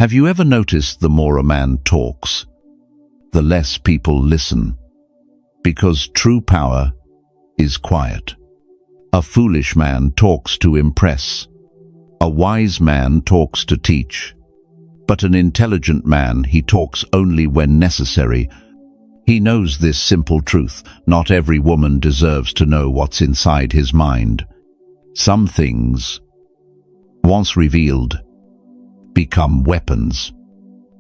Have you ever noticed the more a man talks, the less people listen? Because true power is quiet. A foolish man talks to impress. A wise man talks to teach. But an intelligent man, he talks only when necessary. He knows this simple truth: not every woman deserves to know what's inside his mind. Some things, once revealed, become weapons.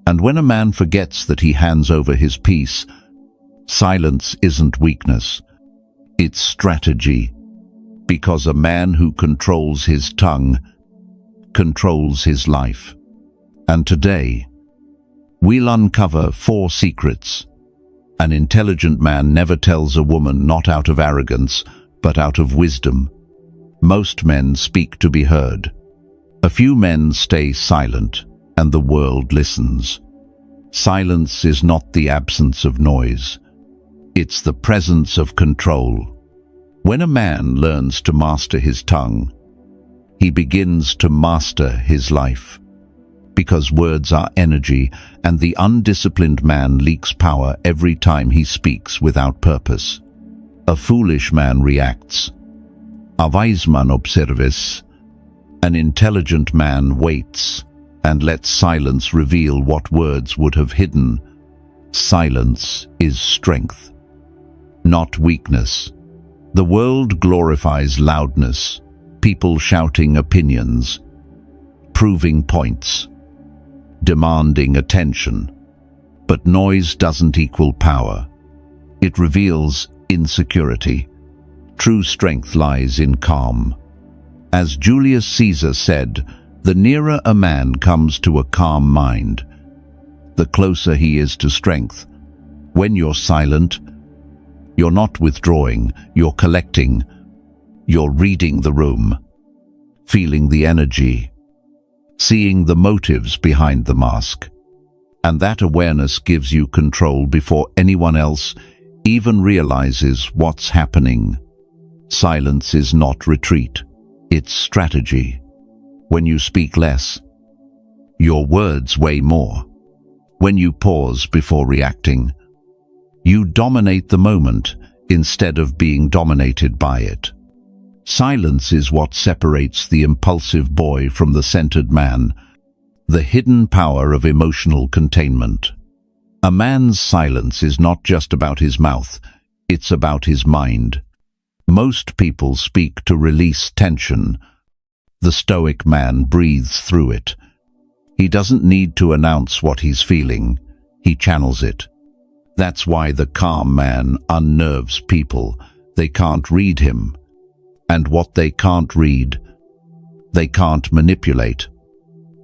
And when a man forgets that he hands over his peace, silence isn't weakness, it's strategy. Because a man who controls his tongue controls his life. And today, we'll uncover 4 secrets. An intelligent man never tells a woman, not out of arrogance, but out of wisdom. Most men speak to be heard. A few men stay silent, and the world listens. Silence is not the absence of noise. It's the presence of control. When a man learns to master his tongue, he begins to master his life. Because words are energy, and the undisciplined man leaks power every time he speaks without purpose. A foolish man reacts. A wise man observes. An intelligent man waits and lets silence reveal what words would have hidden. Silence is strength, not weakness. The world glorifies loudness, people shouting opinions, proving points, demanding attention. But noise doesn't equal power. It reveals insecurity. True strength lies in calm. As Julius Caesar said, the nearer a man comes to a calm mind, the closer he is to strength. When you're silent, you're not withdrawing, you're collecting. You're reading the room, feeling the energy, seeing the motives behind the mask. And that awareness gives you control before anyone else even realizes what's happening. Silence is not retreat, it's strategy. When you speak less, your words weigh more. When you pause before reacting, you dominate the moment instead of being dominated by it. Silence is what separates the impulsive boy from the centered man, the hidden power of emotional containment. A man's silence is not just about his mouth, it's about his mind. Most people speak to release tension. The stoic man breathes through it. He doesn't need to announce what he's feeling, he channels it. That's why the calm man unnerves people. They can't read him. And what they can't read, they can't manipulate.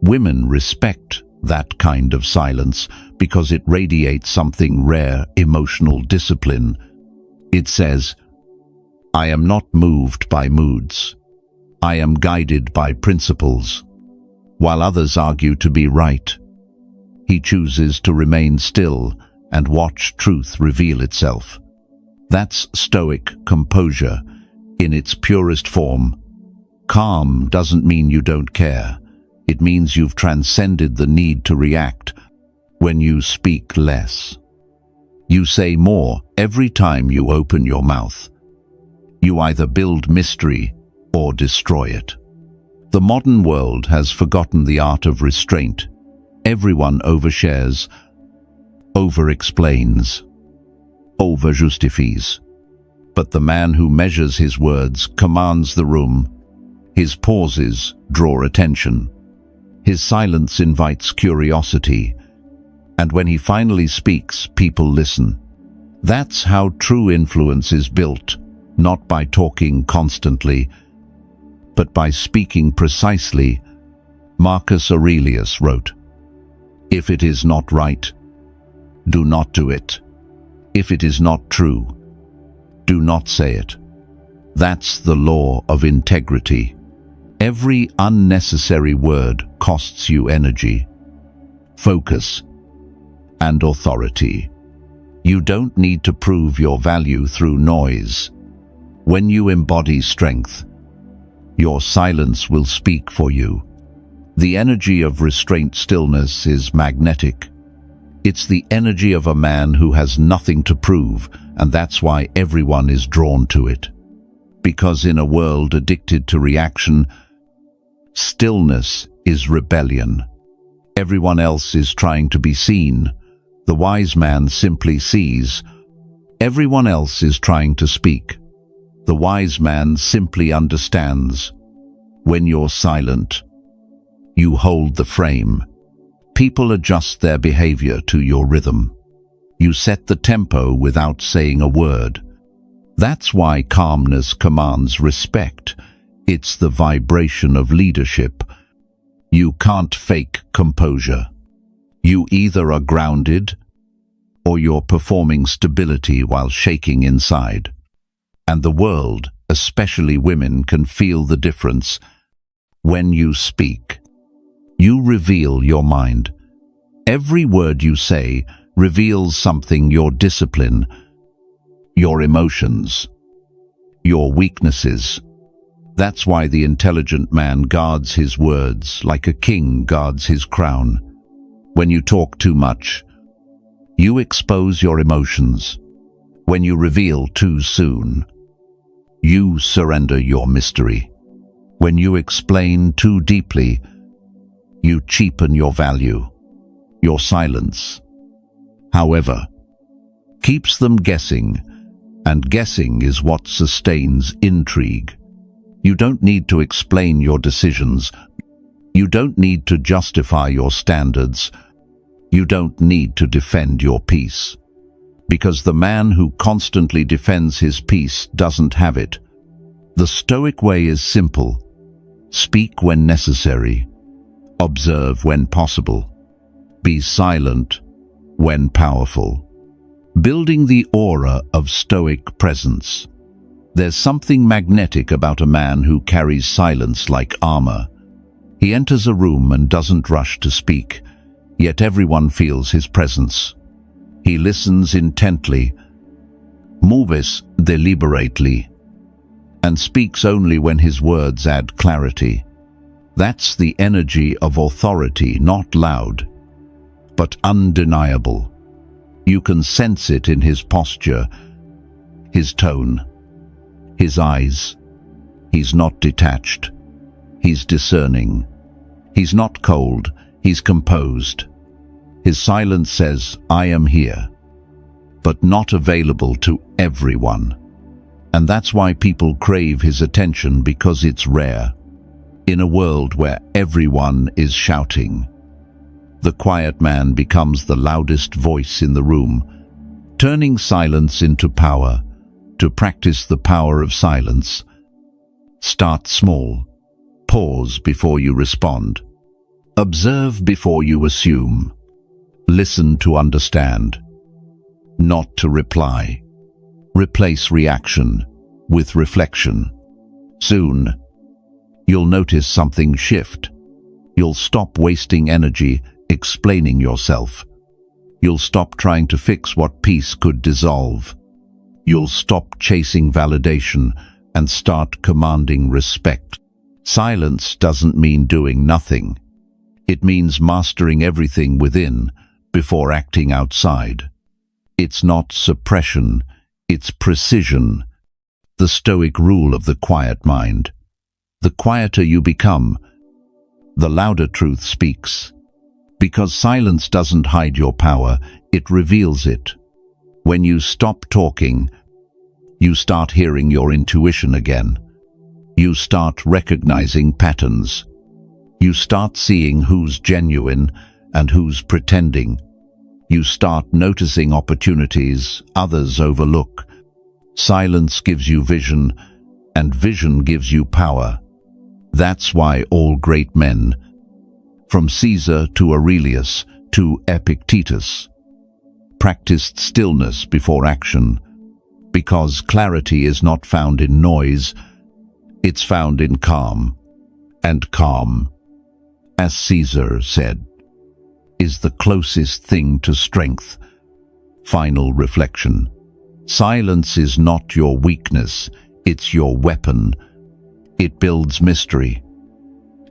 Women respect that kind of silence because it radiates something rare: emotional discipline. It says, I am not moved by moods. I am guided by principles. While others argue to be right, he chooses to remain still and watch truth reveal itself. That's stoic composure in its purest form. Calm doesn't mean you don't care. It means you've transcended the need to react. When you speak less, you say more every time you open your mouth. You either build mystery or destroy it. The modern world has forgotten the art of restraint. Everyone overshares, over-explains, over-justifies. But the man who measures his words commands the room. His pauses draw attention. His silence invites curiosity. And when he finally speaks, people listen. That's how true influence is built, not by talking constantly, but by speaking precisely. Marcus Aurelius wrote, "If it is not right, do not do it. If it is not true, do not say it." That's the law of integrity. Every unnecessary word costs you energy, focus, and authority. You don't need to prove your value through noise. When you embody strength, your silence will speak for you. The energy of restraint stillness is magnetic. It's the energy of a man who has nothing to prove, and that's why everyone is drawn to it. Because in a world addicted to reaction, stillness is rebellion. Everyone else is trying to be seen. The wise man simply sees. Everyone else is trying to speak. The wise man simply understands. When you're silent, you hold the frame. People adjust their behavior to your rhythm. You set the tempo without saying a word. That's why calmness commands respect. It's the vibration of leadership. You can't fake composure. You either are grounded or you're performing stability while shaking inside. And the world, especially women, can feel the difference. When you speak, you reveal your mind. Every word you say reveals something: your discipline, your emotions, your weaknesses. That's why the intelligent man guards his words like a king guards his crown. When you talk too much, you expose your emotions. When you reveal too soon, you surrender your mystery. When you explain too deeply, you cheapen your value. Your silence, however, keeps them guessing, and guessing is what sustains intrigue. You don't need to explain your decisions. You don't need to justify your standards. You don't need to defend your peace. Because the man who constantly defends his peace doesn't have it. The Stoic way is simple. Speak when necessary. Observe when possible. Be silent when powerful. Building the aura of Stoic presence. There's something magnetic about a man who carries silence like armor. He enters a room and doesn't rush to speak, yet everyone feels his presence. He listens intently, moves deliberately, and speaks only when his words add clarity. That's the energy of authority, not loud, but undeniable. You can sense it in his posture, his tone, his eyes. He's not detached. He's discerning. He's not cold. He's composed. His silence says, "I am here," but not available to everyone. And that's why people crave his attention, because it's rare. In a world where everyone is shouting, the quiet man becomes the loudest voice in the room, turning silence into power. To practice the power of silence, start small. Pause before you respond. Observe before you assume. Listen to understand, not to reply. Replace reaction with reflection. Soon, you'll notice something shift. You'll stop wasting energy explaining yourself. You'll stop trying to fix what peace could dissolve. You'll stop chasing validation and start commanding respect. Silence doesn't mean doing nothing. It means mastering everything within before acting outside. It's not suppression, it's precision. The Stoic rule of the quiet mind. The quieter you become, the louder truth speaks. Because silence doesn't hide your power, it reveals it. When you stop talking, you start hearing your intuition again. You start recognizing patterns. You start seeing who's genuine and who's pretending. You start noticing opportunities others overlook. Silence gives you vision, and vision gives you power. That's why all great men, from Caesar to Aurelius to Epictetus, practiced stillness before action, because clarity is not found in noise, it's found in calm. And calm, as Caesar said, is the closest thing to strength. Final reflection. Silence is not your weakness, it's your weapon. It builds mystery,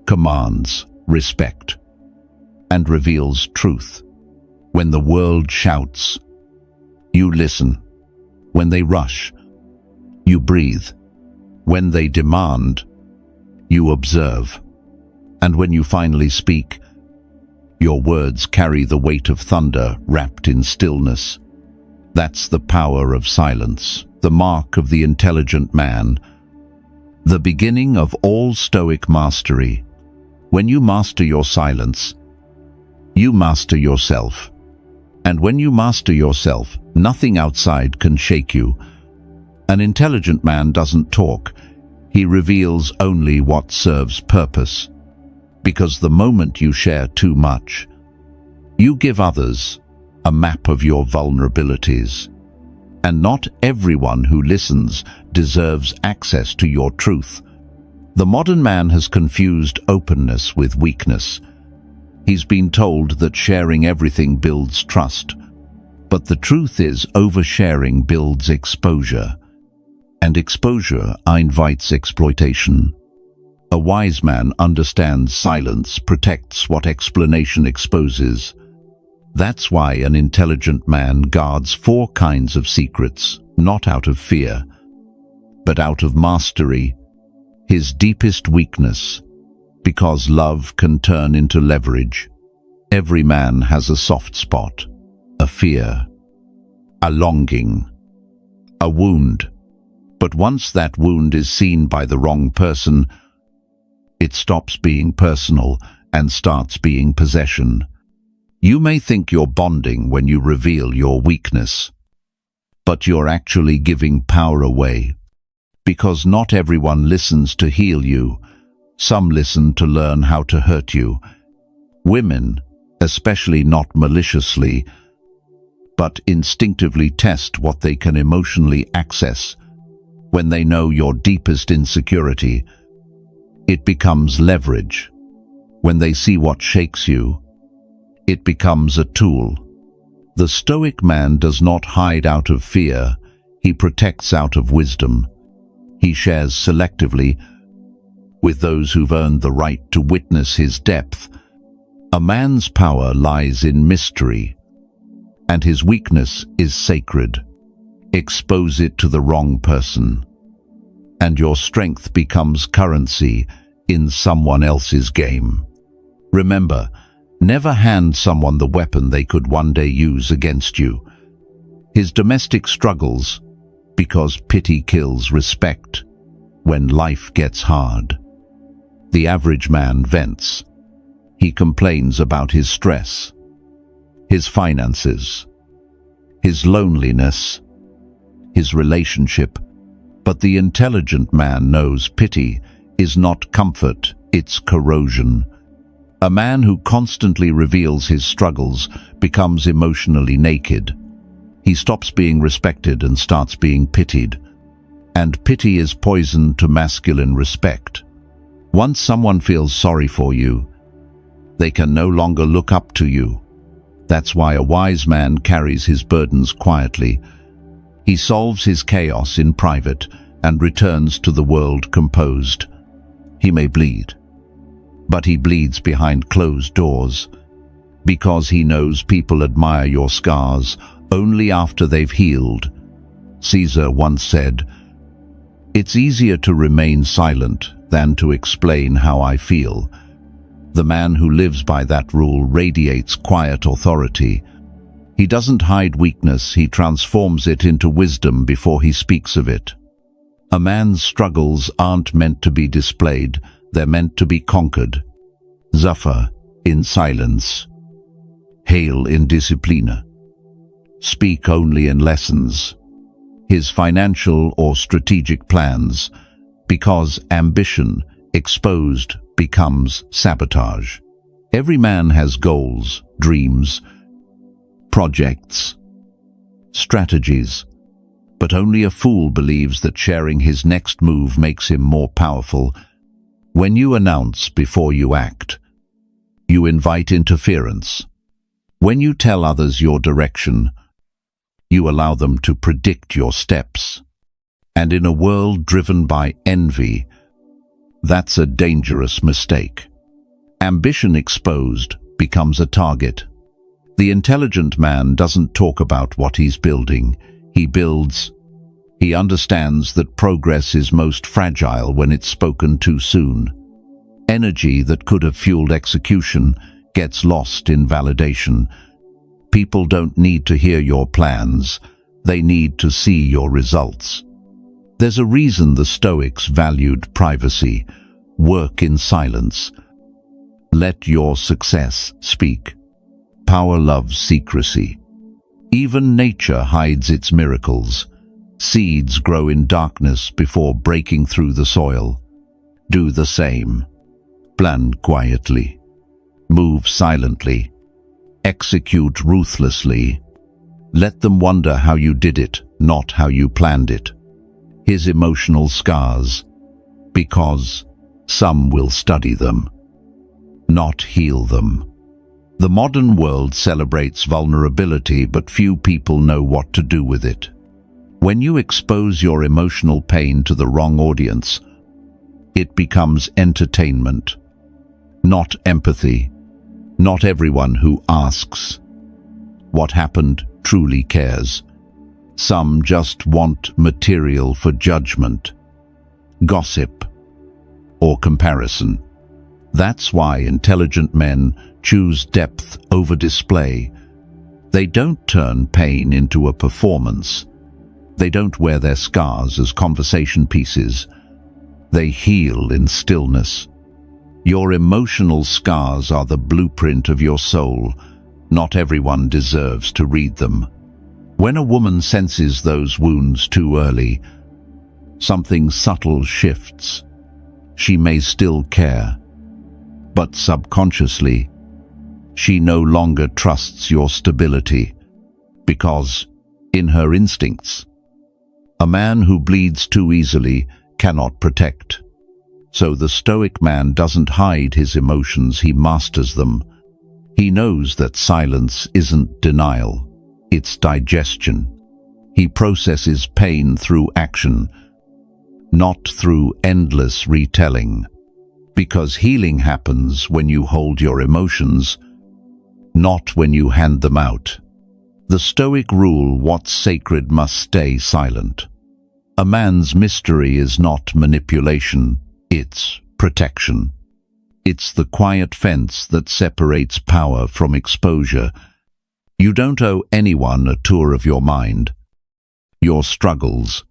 commands, respect, and reveals truth. When the world shouts, you listen. When they rush, you breathe. When they demand, you observe. And when you finally speak, your words carry the weight of thunder wrapped in stillness. That's the power of silence, the mark of the intelligent man, the beginning of all Stoic mastery. When you master your silence, you master yourself. And when you master yourself, nothing outside can shake you. An intelligent man doesn't talk. He reveals only what serves purpose. Because the moment you share too much, you give others a map of your vulnerabilities. And not everyone who listens deserves access to your truth. The modern man has confused openness with weakness. He's been told that sharing everything builds trust. But the truth is, oversharing builds exposure. And exposure invites exploitation. A wise man understands silence protects what explanation exposes. That's why an intelligent man guards 4 kinds of secrets, not out of fear, but out of mastery, his deepest weakness, because love can turn into leverage. Every man has a soft spot, a fear, a longing, a wound. But once that wound is seen by the wrong person, it stops being personal and starts being possession. You may think you're bonding when you reveal your weakness, but you're actually giving power away. Because not everyone listens to heal you. Some listen to learn how to hurt you. Women, especially not maliciously, but instinctively test what they can emotionally access. When they know your deepest insecurity, it becomes leverage. When they see what shakes you, it becomes a tool. The Stoic man does not hide out of fear, he protects out of wisdom. He shares selectively with those who've earned the right to witness his depth. A man's power lies in mystery, and his weakness is sacred. Expose it to the wrong person, and your strength becomes currency in someone else's game. Remember, never hand someone the weapon they could one day use against you. His domestic struggles, because pity kills respect when life gets hard. The average man vents. He complains about his stress, his finances, his loneliness, his relationship. But the intelligent man knows pity is not comfort, it's corrosion. A man who constantly reveals his struggles becomes emotionally naked. He stops being respected and starts being pitied. And pity is poison to masculine respect. Once someone feels sorry for you, they can no longer look up to you. That's why a wise man carries his burdens quietly. He solves his chaos in private and returns to the world composed. He may bleed, but he bleeds behind closed doors, because he knows people admire your scars only after they've healed. Caesar once said, "It's easier to remain silent than to explain how I feel." The man who lives by that rule radiates quiet authority. He doesn't hide weakness, he transforms it into wisdom before he speaks of it. A man's struggles aren't meant to be displayed, they're meant to be conquered. Zuffer in silence. Hail in disciplina. Speak only in lessons. His financial or strategic plans, because ambition exposed becomes sabotage. Every man has goals, dreams, projects, strategies, but only a fool believes that sharing his next move makes him more powerful. When you announce before you act, you invite interference. When you tell others your direction, you allow them to predict your steps. And in a world driven by envy, that's a dangerous mistake. Ambition exposed becomes a target. The intelligent man doesn't talk about what he's building, he builds. He understands that progress is most fragile when it's spoken too soon. Energy that could have fueled execution gets lost in validation. People don't need to hear your plans, they need to see your results. There's a reason the Stoics valued privacy. Work in silence. Let your success speak. Power loves secrecy. Even nature hides its miracles. Seeds grow in darkness before breaking through the soil. Do the same. Plan quietly. Move silently. Execute ruthlessly. Let them wonder how you did it, not how you planned it. His emotional scars, because some will study them, not heal them. The modern world celebrates vulnerability, but few people know what to do with it. When you expose your emotional pain to the wrong audience, it becomes entertainment, not empathy. Not everyone who asks what happened truly cares. Some just want material for judgment, gossip, or comparison. That's why intelligent men choose depth over display. They don't turn pain into a performance. They don't wear their scars as conversation pieces. They heal in stillness. Your emotional scars are the blueprint of your soul. Not everyone deserves to read them. When a woman senses those wounds too early, something subtle shifts. She may still care, but subconsciously, she no longer trusts your stability, because, in her instincts, a man who bleeds too easily cannot protect. So the Stoic man doesn't hide his emotions, he masters them. He knows that silence isn't denial, it's digestion. He processes pain through action, not through endless retelling. Because healing happens when you hold your emotions, not when you hand them out. The Stoic rule, what's sacred must stay silent. A man's mystery is not manipulation, it's protection. It's the quiet fence that separates power from exposure. You don't owe anyone a tour of your mind, your struggles,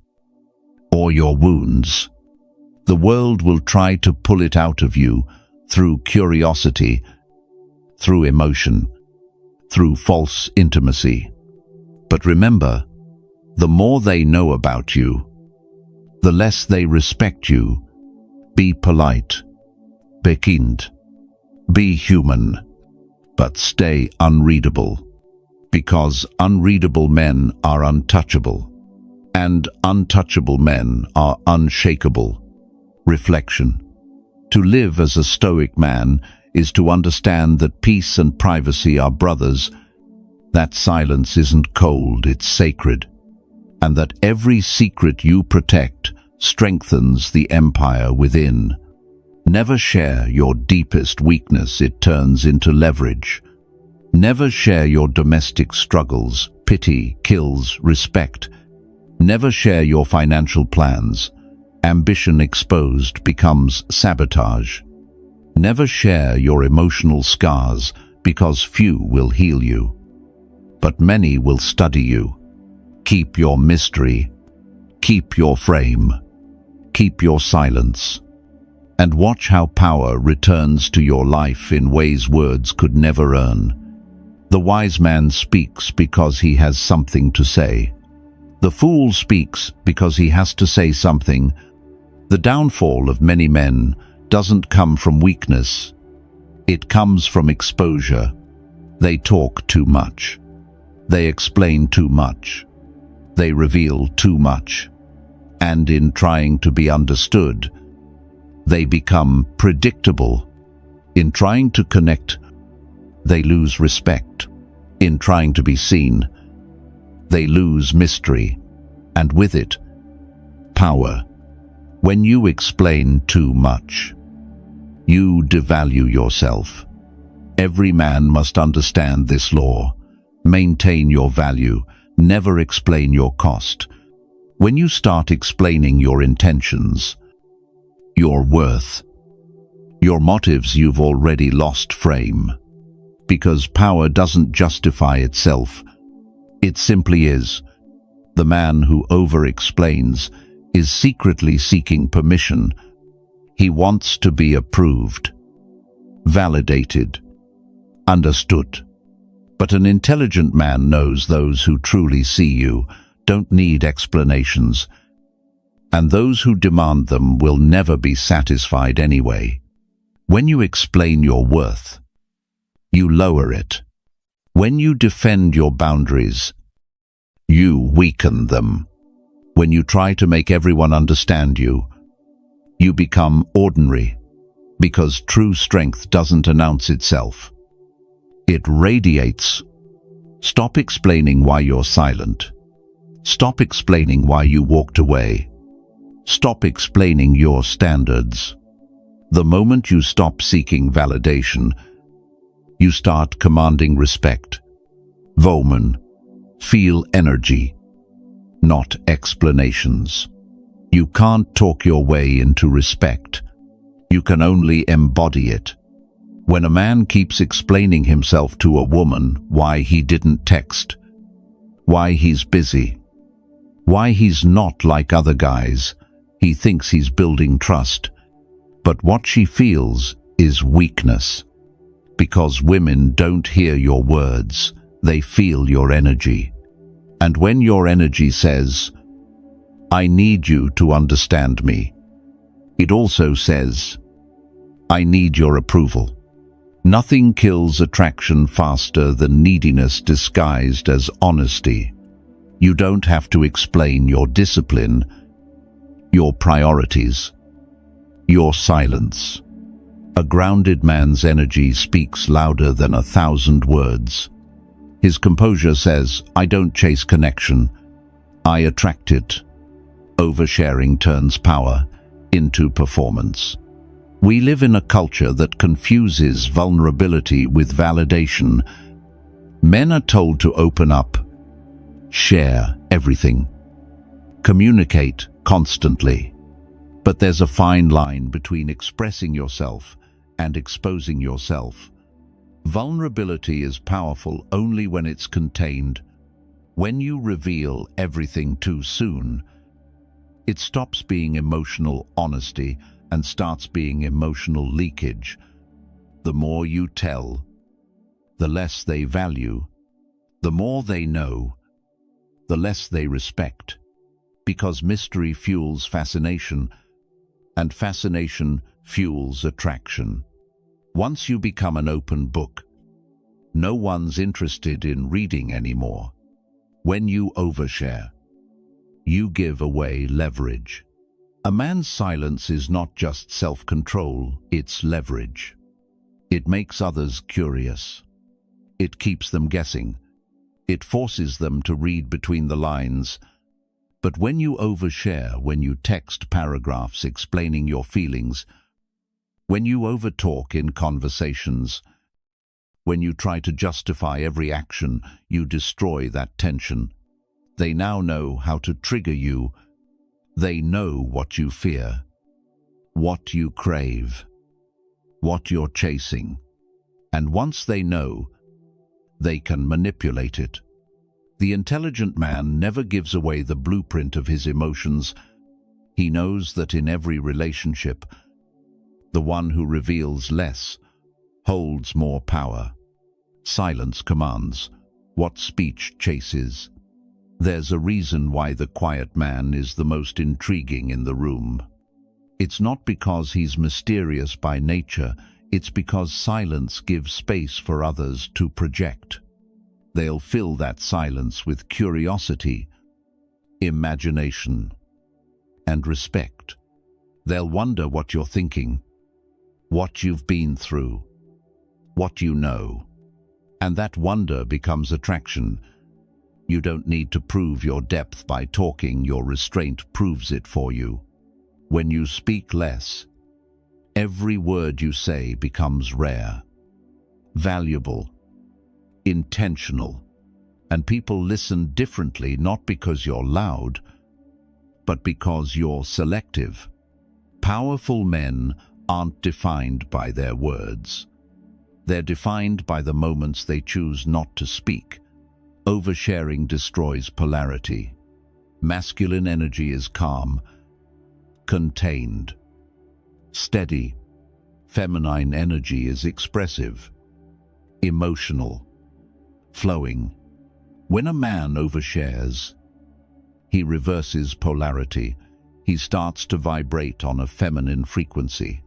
or your wounds. The world will try to pull it out of you through curiosity, through emotion, through false intimacy. But remember, the more they know about you, the less they respect you. Be polite, be kind, be human, but stay unreadable, because unreadable men are untouchable, and untouchable men are unshakable. Reflection. To live as a Stoic man is to understand that peace and privacy are brothers, that silence isn't cold, it's sacred, and that every secret you protect strengthens the empire within. Never share your deepest weakness, it turns into leverage. Never share your domestic struggles, pity kills respect. Never share your financial plans. Ambition exposed becomes sabotage. Never share your emotional scars, because few will heal you, but many will study you. Keep your mystery, keep your frame, keep your silence, and watch how power returns to your life in ways words could never earn. The wise man speaks because he has something to say. The fool speaks because he has to say something. The downfall of many men doesn't come from weakness. It comes from exposure. They talk too much. They explain too much. They reveal too much. And in trying to be understood, they become predictable. In trying to connect, they lose respect. In trying to be seen, they lose mystery, and with it, power. When you explain too much, you devalue yourself. Every man must understand this law. Maintain your value, never explain your cost. When you start explaining your intentions, your worth, your motives, you've already lost frame. Because power doesn't justify itself. It simply is. The man who over-explains is secretly seeking permission. He wants to be approved, validated, understood. But an intelligent man knows those who truly see you don't need explanations, and those who demand them will never be satisfied anyway. When you explain your worth, you lower it. When you defend your boundaries, you weaken them. When you try to make everyone understand you, you become ordinary, because true strength doesn't announce itself. It radiates. Stop explaining why you're silent. Stop explaining why you walked away. Stop explaining your standards. The moment you stop seeking validation, you start commanding respect. Woman, feel energy, not explanations. You can't talk your way into respect. You can only embody it. When a man keeps explaining himself to a woman why he didn't text, why he's busy, why he's not like other guys, he thinks he's building trust. But what she feels is weakness. Because women don't hear your words, they feel your energy. And when your energy says, "I need you to understand me," it also says, "I need your approval." Nothing kills attraction faster than neediness disguised as honesty. You don't have to explain your discipline, your priorities, your silence. A grounded man's energy speaks louder than 1,000 words. His composure says, "I don't chase connection, I attract it." Oversharing turns power into performance. We live in a culture that confuses vulnerability with validation. Men are told to open up, share everything, communicate constantly. But there's a fine line between expressing yourself and exposing yourself. Vulnerability is powerful only when it's contained. When you reveal everything too soon, it stops being emotional honesty and starts being emotional leakage. The more you tell, the less they value. The more they know, the less they respect. Because mystery fuels fascination, and fascination fuels attraction. Once you become an open book, no one's interested in reading anymore. When you overshare, you give away leverage. A man's silence is not just self-control, it's leverage. It makes others curious. It keeps them guessing. It forces them to read between the lines. But when you overshare, when you text paragraphs explaining your feelings, when you overtalk in conversations, when you try to justify every action, you destroy that tension. They now know how to trigger you. They know what you fear, what you crave, what you're chasing. And once they know, they can manipulate it. The intelligent man never gives away the blueprint of his emotions. He knows that in every relationship, the one who reveals less holds more power. Silence commands what speech chases. There's a reason why the quiet man is the most intriguing in the room. It's not because he's mysterious by nature, it's because silence gives space for others to project. They'll fill that silence with curiosity, imagination, and respect. They'll wonder what you're thinking, what you've been through, what you know. And that wonder becomes attraction. You don't need to prove your depth by talking, your restraint proves it for you. When you speak less, every word you say becomes rare, valuable, intentional, and people listen differently not because you're loud, but because you're selective. Powerful men aren't defined by their words. They're defined by the moments they choose not to speak. Oversharing destroys polarity. Masculine energy is calm, contained, steady. Feminine energy is expressive, emotional, flowing. When a man overshares, he reverses polarity. He starts to vibrate on a feminine frequency.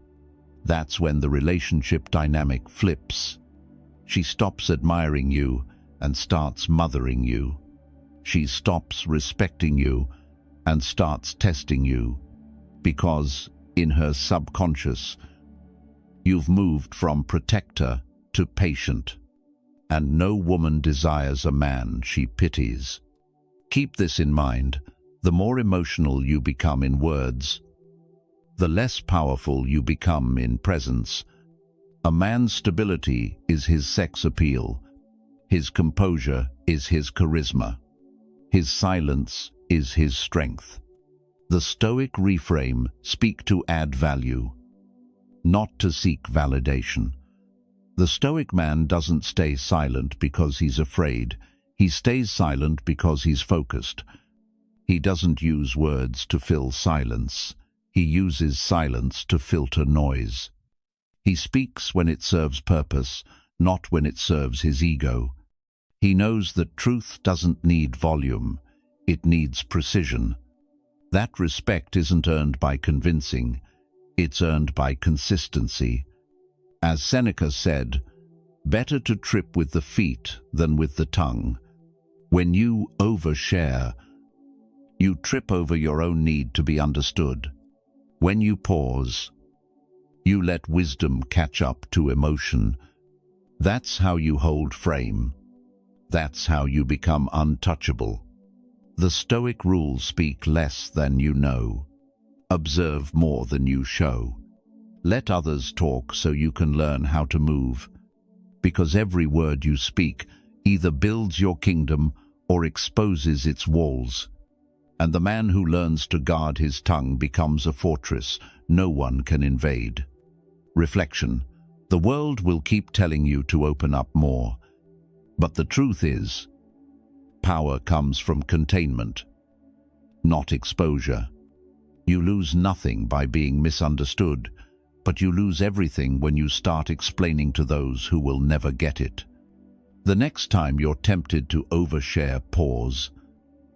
That's when the relationship dynamic flips. She stops admiring you and starts mothering you. She stops respecting you and starts testing you, because in her subconscious, you've moved from protector to patient. And no woman desires a man she pities. Keep this in mind. The more emotional you become in words, the less powerful you become in presence. A man's stability is his sex appeal. His composure is his charisma. His silence is his strength. The Stoic reframe: speak to add value, not to seek validation. The Stoic man doesn't stay silent because he's afraid. He stays silent because he's focused. He doesn't use words to fill silence. He uses silence to filter noise. He speaks when it serves purpose, not when it serves his ego. He knows that truth doesn't need volume, it needs precision. That respect isn't earned by convincing, it's earned by consistency. As Seneca said, better to trip with the feet than with the tongue. When you overshare, you trip over your own need to be understood. When you pause, you let wisdom catch up to emotion. That's how you hold frame. That's how you become untouchable. The Stoic rules: speak less than you know. Observe more than you show. Let others talk so you can learn how to move. Because every word you speak either builds your kingdom or exposes its walls. And the man who learns to guard his tongue becomes a fortress no one can invade. Reflection: the world will keep telling you to open up more. But the truth is, power comes from containment, not exposure. You lose nothing by being misunderstood, but you lose everything when you start explaining to those who will never get it. The next time you're tempted to overshare, pause.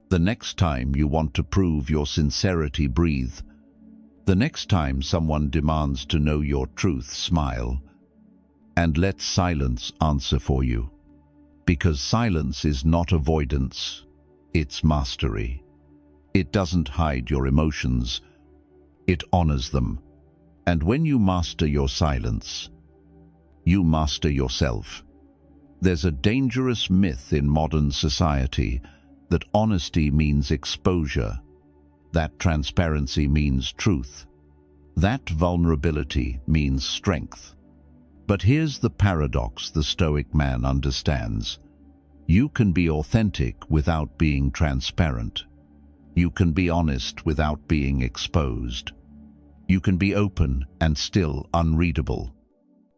The next time you want to prove your sincerity, breathe. The next time someone demands to know your truth, smile. And let silence answer for you. Because silence is not avoidance, it's mastery. It doesn't hide your emotions, it honors them. And when you master your silence, you master yourself. There's a dangerous myth in modern society that honesty means exposure, that transparency means truth, that vulnerability means strength. But here's the paradox the Stoic man understands. You can be authentic without being transparent. You can be honest without being exposed. You can be open and still unreadable.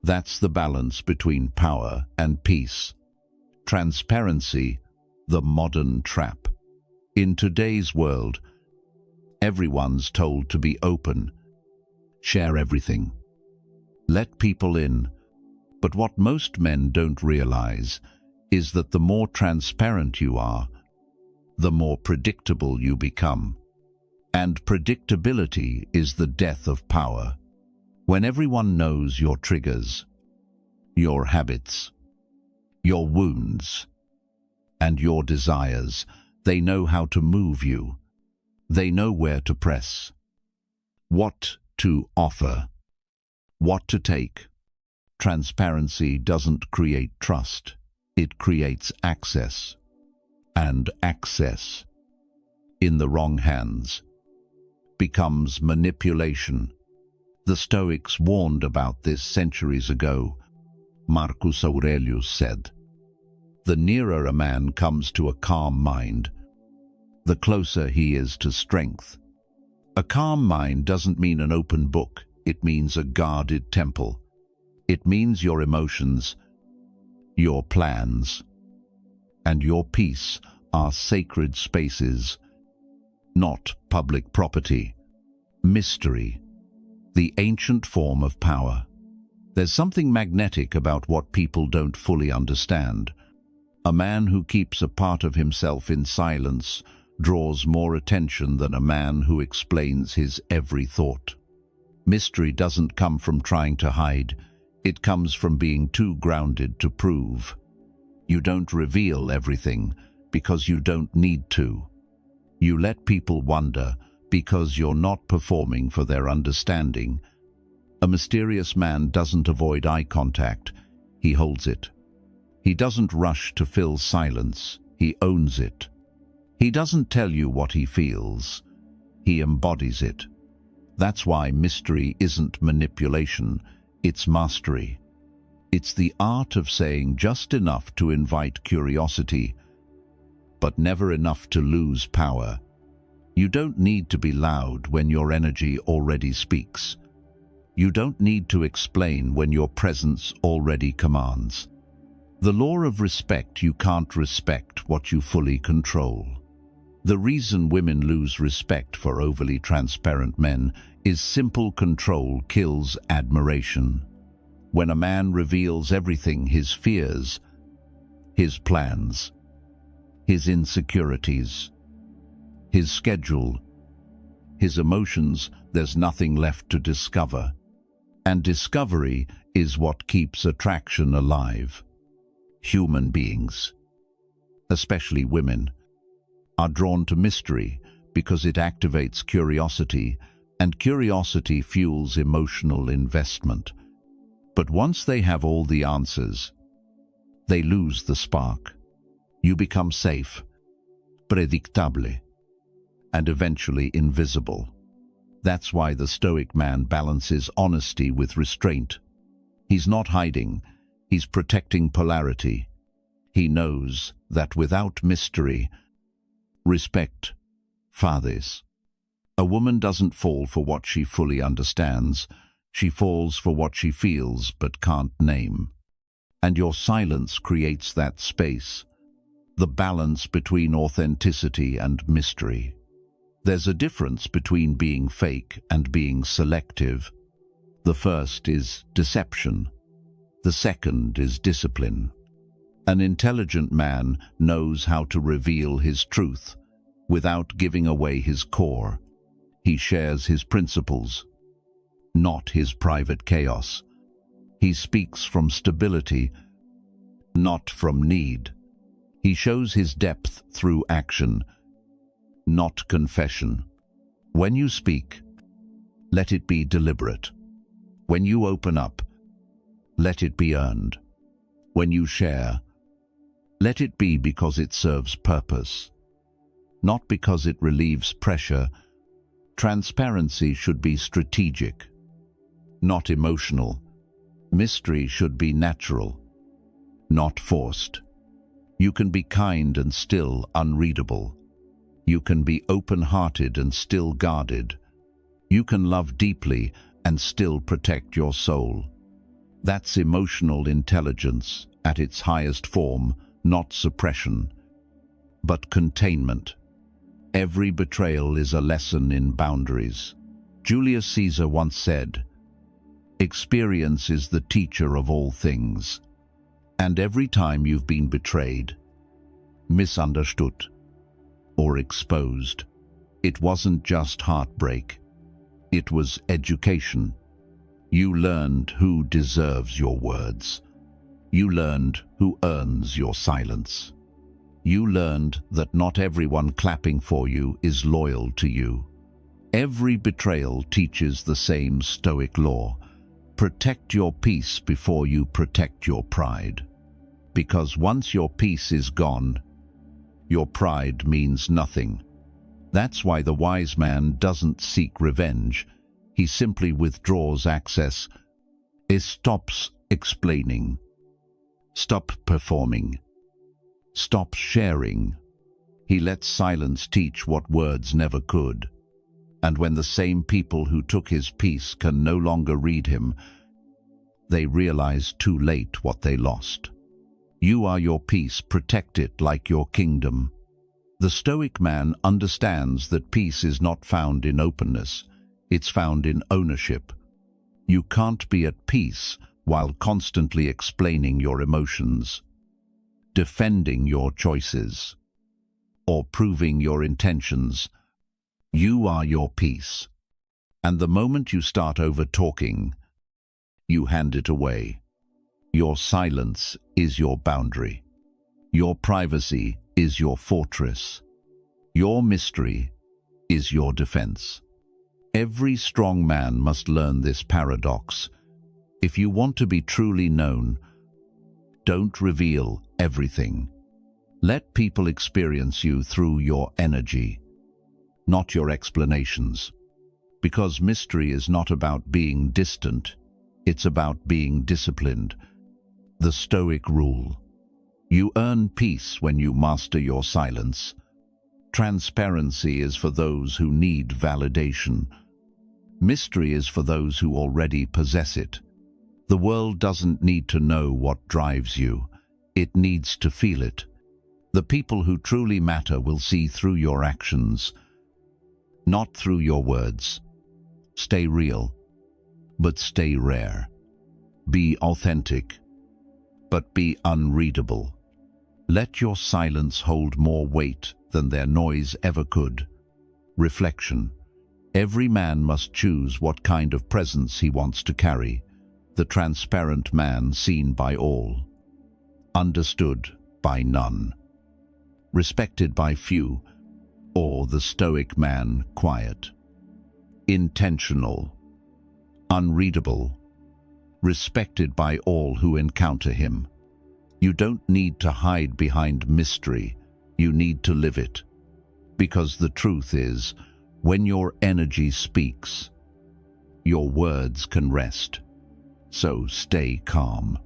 That's the balance between power and peace. Transparency, the modern trap. In today's world, everyone's told to be open. Share everything. Let people in. But what most men don't realize is that the more transparent you are, the more predictable you become. And predictability is the death of power. When everyone knows your triggers, your habits, your wounds, and your desires, they know how to move you. They know where to press, what to offer, what to take. Transparency doesn't create trust, it creates access. And access, in the wrong hands, becomes manipulation. The Stoics warned about this centuries ago. Marcus Aurelius said, "The nearer a man comes to a calm mind, the closer he is to strength." A calm mind doesn't mean an open book. It means a guarded temple. It means your emotions, your plans, and your peace are sacred spaces, not public property. Mystery, the ancient form of power. There's something magnetic about what people don't fully understand. A man who keeps a part of himself in silence draws more attention than a man who explains his every thought. Mystery doesn't come from trying to hide. It comes from being too grounded to prove. You don't reveal everything because you don't need to. You let people wonder because you're not performing for their understanding. A mysterious man doesn't avoid eye contact. He holds it. He doesn't rush to fill silence. He owns it. He doesn't tell you what he feels. He embodies it. That's why mystery isn't manipulation. It's mastery. It's the art of saying just enough to invite curiosity, but never enough to lose power. You don't need to be loud when your energy already speaks. You don't need to explain when your presence already commands. The law of respect: you can't respect what you fully control. The reason women lose respect for overly transparent men is simple: control kills admiration. When a man reveals everything, his fears, his plans, his insecurities, his schedule, his emotions, there's nothing left to discover. And discovery is what keeps attraction alive. Human beings, especially women, are drawn to mystery because it activates curiosity, and curiosity fuels emotional investment. But once they have all the answers, they lose the spark. You become safe, predictable, and eventually invisible. That's why the Stoic man balances honesty with restraint. He's not hiding, he's protecting polarity. He knows that without mystery, respect fades. A woman doesn't fall for what she fully understands. She falls for what she feels but can't name. And your silence creates that space, the balance between authenticity and mystery. There's a difference between being fake and being selective. The first is deception. The second is discipline. An intelligent man knows how to reveal his truth without giving away his core. He shares his principles, not his private chaos. He speaks from stability, not from need. He shows his depth through action, not confession. When you speak, let it be deliberate. When you open up, let it be earned. When you share, let it be because it serves purpose, not because it relieves pressure. Transparency should be strategic, not emotional. Mystery should be natural, not forced. You can be kind and still unreadable. You can be open-hearted and still guarded. You can love deeply and still protect your soul. That's emotional intelligence at its highest form, not suppression, but containment. Every betrayal is a lesson in boundaries. Julius Caesar once said, "Experience is the teacher of all things." And every time you've been betrayed, misunderstood, or exposed, it wasn't just heartbreak. It was education. You learned who deserves your words. You learned who earns your silence. You learned that not everyone clapping for you is loyal to you. Every betrayal teaches the same Stoic law. Protect your peace before you protect your pride. Because once your peace is gone, your pride means nothing. That's why the wise man doesn't seek revenge. He simply withdraws access. He stops explaining, stop performing, stop sharing. He lets silence teach what words never could. And when the same people who took his peace can no longer read him, they realize too late what they lost. You are your peace, protect it like your kingdom. The Stoic man understands that peace is not found in openness, it's found in ownership. You can't be at peace while constantly explaining your emotions, defending your choices, or proving your intentions. You are your peace. And the moment you start over-talking, you hand it away. Your silence is your boundary. Your privacy is your fortress. Your mystery is your defense. Every strong man must learn this paradox. If you want to be truly known, don't reveal everything. Let people experience you through your energy, not your explanations. Because mystery is not about being distant, it's about being disciplined. The Stoic rule. You earn peace when you master your silence. Transparency is for those who need validation. Mystery is for those who already possess it. The world doesn't need to know what drives you. It needs to feel it. The people who truly matter will see through your actions, not through your words. Stay real, but stay rare. Be authentic, but be unreadable. Let your silence hold more weight than their noise ever could. Reflection. Every man must choose what kind of presence he wants to carry. The transparent man seen by all, understood by none, respected by few, or the Stoic man quiet, intentional, unreadable, respected by all who encounter him. You don't need to hide behind mystery, you need to live it. Because the truth is, when your energy speaks, your words can rest. So stay calm,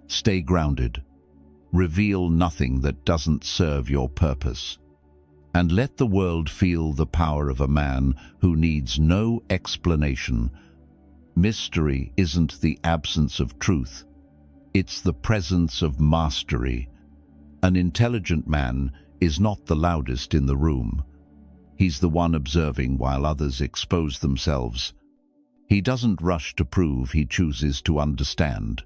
stay grounded, reveal nothing that doesn't serve your purpose, and let the world feel the power of a man who needs no explanation. Mystery isn't the absence of truth, it's the presence of mastery. An intelligent man is not the loudest in the room. He's the one observing while others expose themselves. He doesn't rush to prove, he chooses to understand.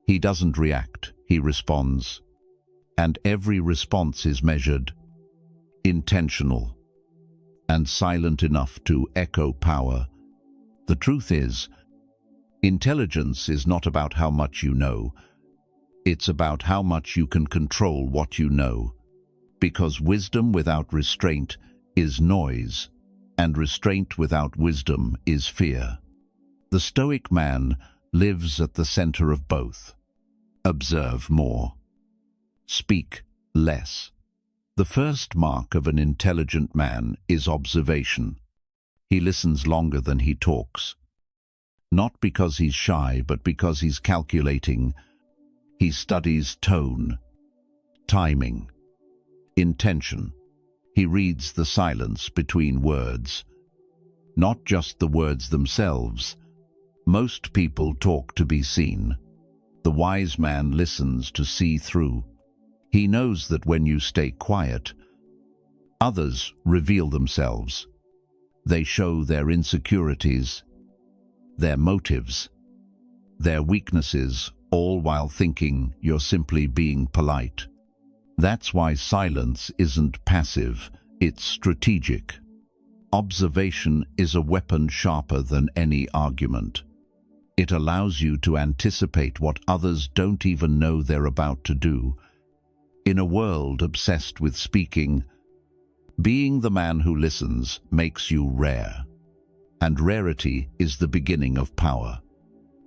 He doesn't react, he responds. And every response is measured, intentional, and silent enough to echo power. The truth is, intelligence is not about how much you know. It's about how much you can control what you know. Because wisdom without restraint is noise, and restraint without wisdom is fear. The Stoic man lives at the center of both. Observe more. Speak less. The first mark of an intelligent man is observation. He listens longer than he talks. Not because he's shy, but because he's calculating. He studies tone, timing, intention. He reads the silence between words, not just the words themselves. Most people talk to be seen. The wise man listens to see through. He knows that when you stay quiet, others reveal themselves. They show their insecurities, their motives, their weaknesses, all while thinking you're simply being polite. That's why silence isn't passive, it's strategic. Observation is a weapon sharper than any argument. It allows you to anticipate what others don't even know they're about to do. In a world obsessed with speaking, being the man who listens makes you rare. And rarity is the beginning of power.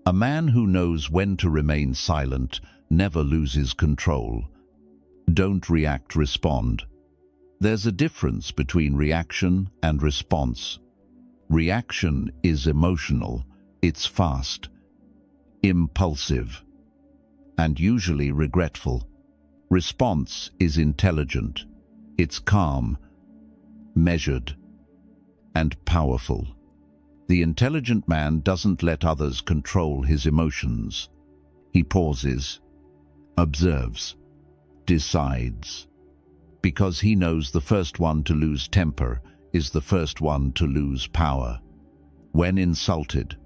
A man who knows when to remain silent never loses control. Don't react, respond. There's a difference between reaction and response. Reaction is emotional, it's fast, impulsive, and usually regretful. Response is intelligent, it's calm, measured, and powerful. The intelligent man doesn't let others control his emotions. He pauses, observes, decides, because he knows the first one to lose temper is the first one to lose power. When insulted,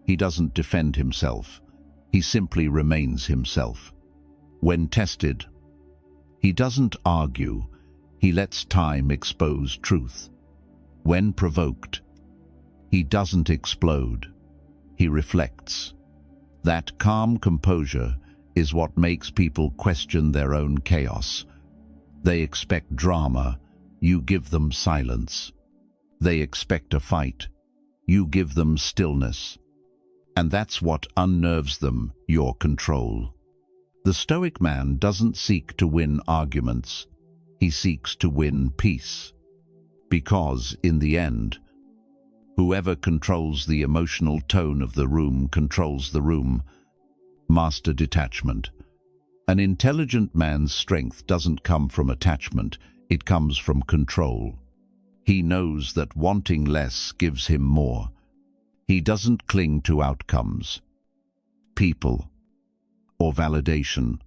he doesn't defend himself, he simply remains himself. When tested, he doesn't argue, he lets time expose truth. When provoked, he doesn't explode, he reflects. That calm composure is what makes people question their own chaos. They expect drama, you give them silence. They expect a fight, you give them stillness. And that's what unnerves them, your control. The Stoic man doesn't seek to win arguments, he seeks to win peace. Because, in the end, whoever controls the emotional tone of the room controls the room. Master detachment. An intelligent man's strength doesn't come from attachment, it comes from control. He knows that wanting less gives him more. He doesn't cling to outcomes, people, or validation.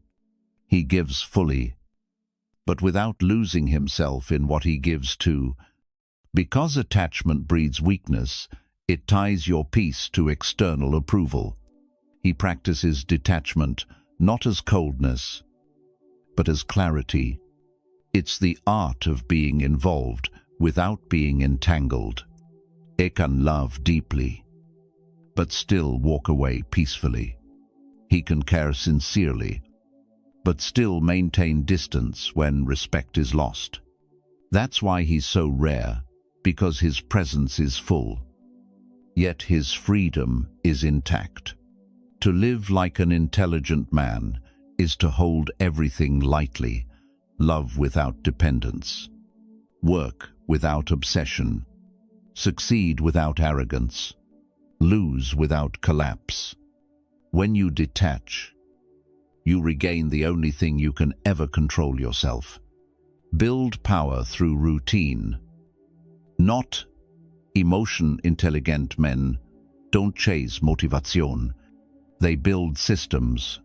He gives fully, but without losing himself in what he gives to. Because attachment breeds weakness, it ties your peace to external approval. He practices detachment, not as coldness, but as clarity. It's the art of being involved without being entangled. He can love deeply, but still walk away peacefully. He can care sincerely, but still maintain distance when respect is lost. That's why he's so rare, because his presence is full, yet his freedom is intact. To live like an intelligent man is to hold everything lightly, love without dependence, work without obsession, succeed without arrogance, lose without collapse. When you detach, you regain the only thing you can ever control yourself. Build power through routine. Not emotion. Intelligent men don't chase motivation. They build systems.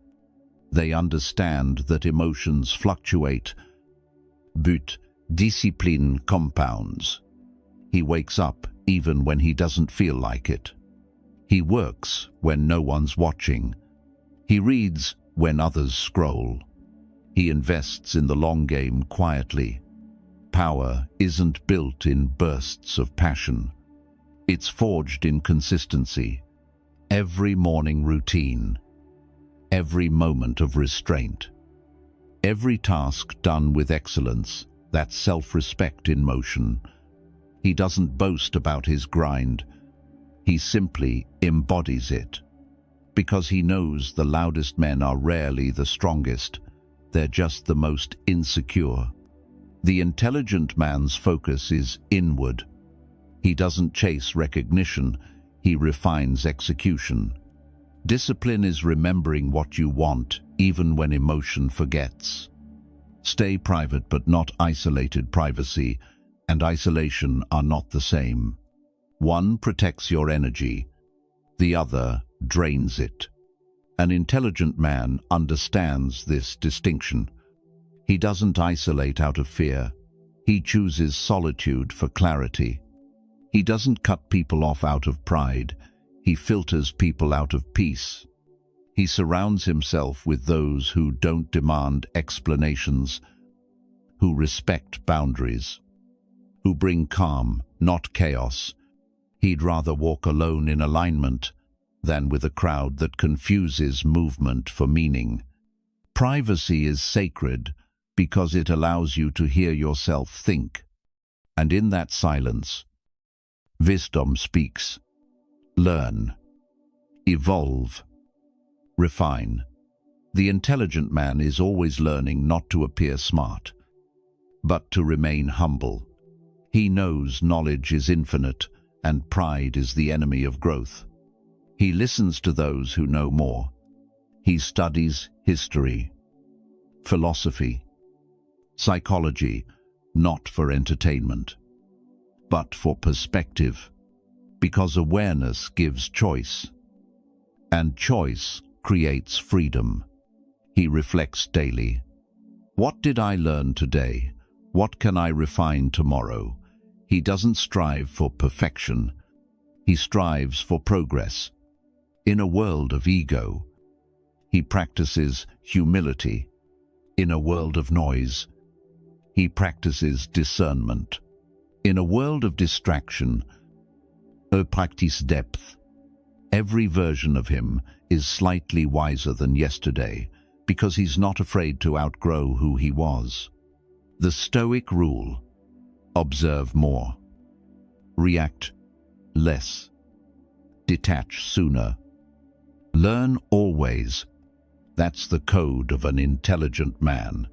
They understand that emotions fluctuate, but discipline compounds. He wakes up even when he doesn't feel like it. He works when no one's watching. He reads when others scroll. He invests in the long game quietly. Power isn't built in bursts of passion. It's forged in consistency. Every morning routine, every moment of restraint, every task done with excellence, that's self-respect in motion. He doesn't boast about his grind. He simply embodies it. Because he knows the loudest men are rarely the strongest, they're just the most insecure. The intelligent man's focus is inward. He doesn't chase recognition, he refines execution. Discipline is remembering what you want, even when emotion forgets. Stay private but not isolated. Privacy and isolation are not the same. One protects your energy, the other drains it. An intelligent man understands this distinction. He doesn't isolate out of fear. He chooses solitude for clarity. He doesn't cut people off out of pride. He filters people out of peace. He surrounds himself with those who don't demand explanations, who respect boundaries, who bring calm, not chaos. He'd rather walk alone in alignment than with a crowd that confuses movement for meaning. Privacy is sacred because it allows you to hear yourself think. And in that silence, wisdom speaks. Learn, evolve, refine. The intelligent man is always learning not to appear smart, but to remain humble. He knows knowledge is infinite, and pride is the enemy of growth. He listens to those who know more. He studies history, philosophy, psychology, not for entertainment, but for perspective, because awareness gives choice, and choice creates freedom. He reflects daily. What did I learn today? What can I refine tomorrow? He doesn't strive for perfection. He strives for progress. In a world of ego, he practices humility. In a world of noise, he practices discernment. In a world of distraction, he practices depth. Every version of him is slightly wiser than yesterday because he's not afraid to outgrow who he was. The Stoic rule: observe more, react less, detach sooner, learn always. That's the code of an intelligent man.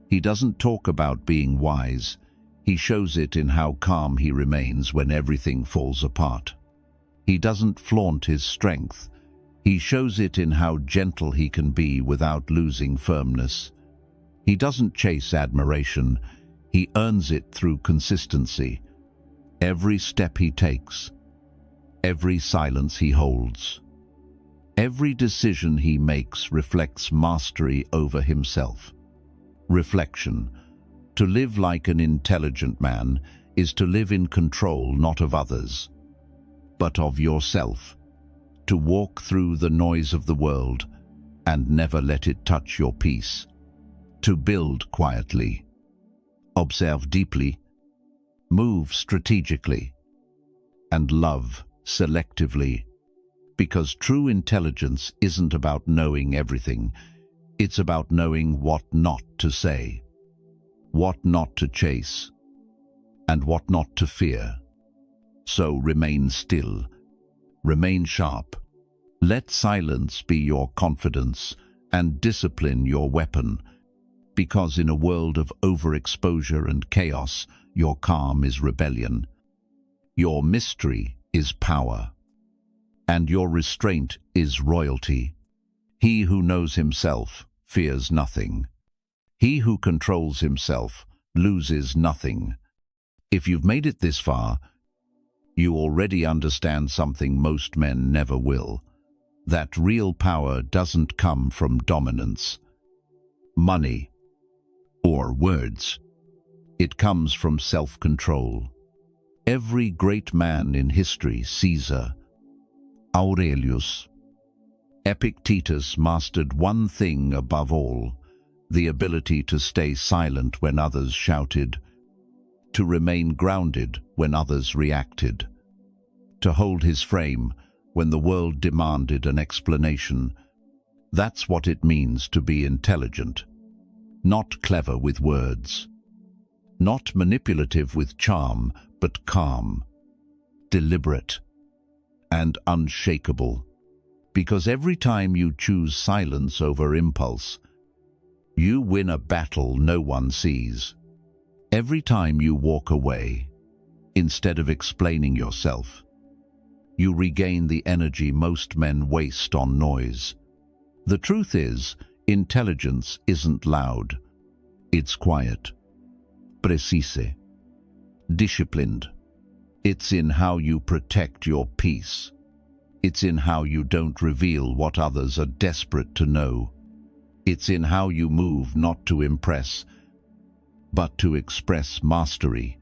He doesn't talk about being wise. He shows it in how calm he remains when everything falls apart. He doesn't flaunt his strength. He shows it in how gentle he can be without losing firmness. He doesn't chase admiration. He earns it through consistency. Every step he takes, every silence he holds, every decision he makes reflects mastery over himself. Reflection: to live like an intelligent man is to live in control not of others, but of yourself. To walk through the noise of the world and never let it touch your peace. To build quietly, observe deeply, move strategically, and love selectively. Because true intelligence isn't about knowing everything. It's about knowing what not to say, what not to chase, and what not to fear. So remain still, remain sharp. Let silence be your confidence and discipline your weapon, because in a world of overexposure and chaos, your calm is rebellion. Your mystery is power, and your restraint is royalty. He who knows himself fears nothing. He who controls himself loses nothing. If you've made it this far, you already understand something most men never will: that real power doesn't come from dominance, money, or words. It comes from self-control. Every great man in history, Caesar, Aurelius, Epictetus, mastered one thing above all: the ability to stay silent when others shouted, to remain grounded when others reacted, to hold his frame when the world demanded an explanation. That's what it means to be intelligent. Not clever with words, not manipulative with charm, but calm, deliberate, and unshakable. Because every time you choose silence over impulse, you win a battle no one sees. Every time you walk away, instead of explaining yourself, you regain the energy most men waste on noise. The truth is, intelligence isn't loud. It's quiet, precise, disciplined. It's in how you protect your peace. It's in how you don't reveal what others are desperate to know. It's in how you move not to impress, but to express mastery.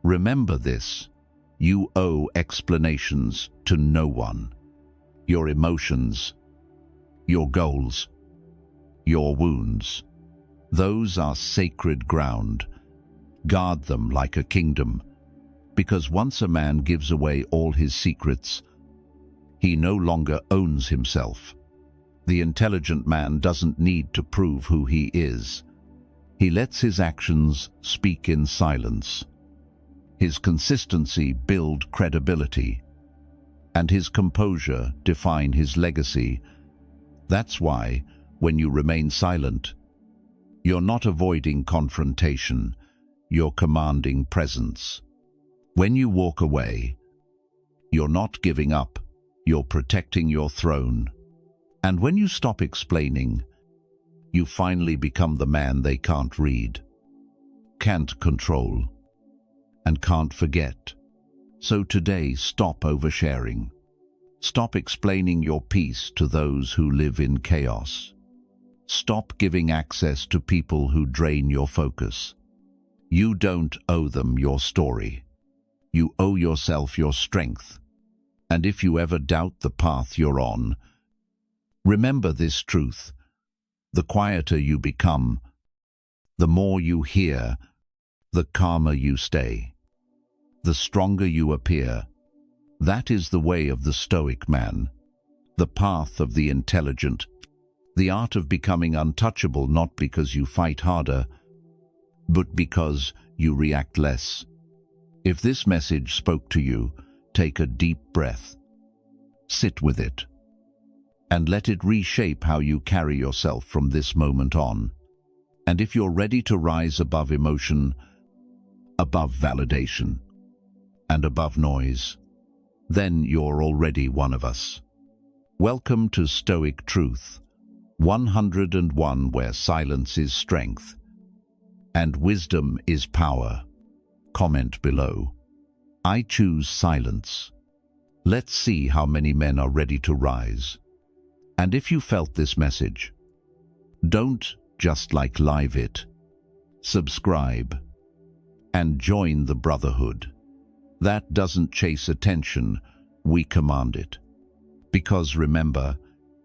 Remember this: you owe explanations to no one. Your emotions, your goals, your wounds, those are sacred ground. Guard them like a kingdom, because once a man gives away all his secrets, he no longer owns himself. The intelligent man doesn't need to prove who he is. He lets his actions speak in silence. His consistency build credibility, and his composure define his legacy. That's why, when you remain silent, you're not avoiding confrontation, you're commanding presence. When you walk away, You're not giving up, you're protecting your throne. And when you stop explaining, you finally become the man they can't read, can't control, and can't forget. So today, stop oversharing. Stop explaining your peace to those who live in chaos. Stop giving access to people who drain your focus. You don't owe them your story. You owe yourself your strength. And if you ever doubt the path you're on, remember this truth. The quieter you become, the more you hear, the calmer you stay, the stronger you appear. That is the way of the Stoic man, the path of the intelligent, the art of becoming untouchable, not because you fight harder, but because you react less. If this message spoke to you, take a deep breath, sit with it, and let it reshape how you carry yourself from this moment on. And if you're ready to rise above emotion, above validation, and above noise, then you're already one of us. Welcome to Stoic Truth 101, where silence is strength and wisdom is power. Comment below. I choose silence. Let's see how many men are ready to rise. And if you felt this message, don't just live it. Subscribe and join the brotherhood. That doesn't chase attention, we command it. Because remember,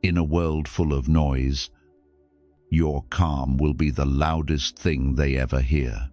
in a world full of noise, your calm will be the loudest thing they ever hear.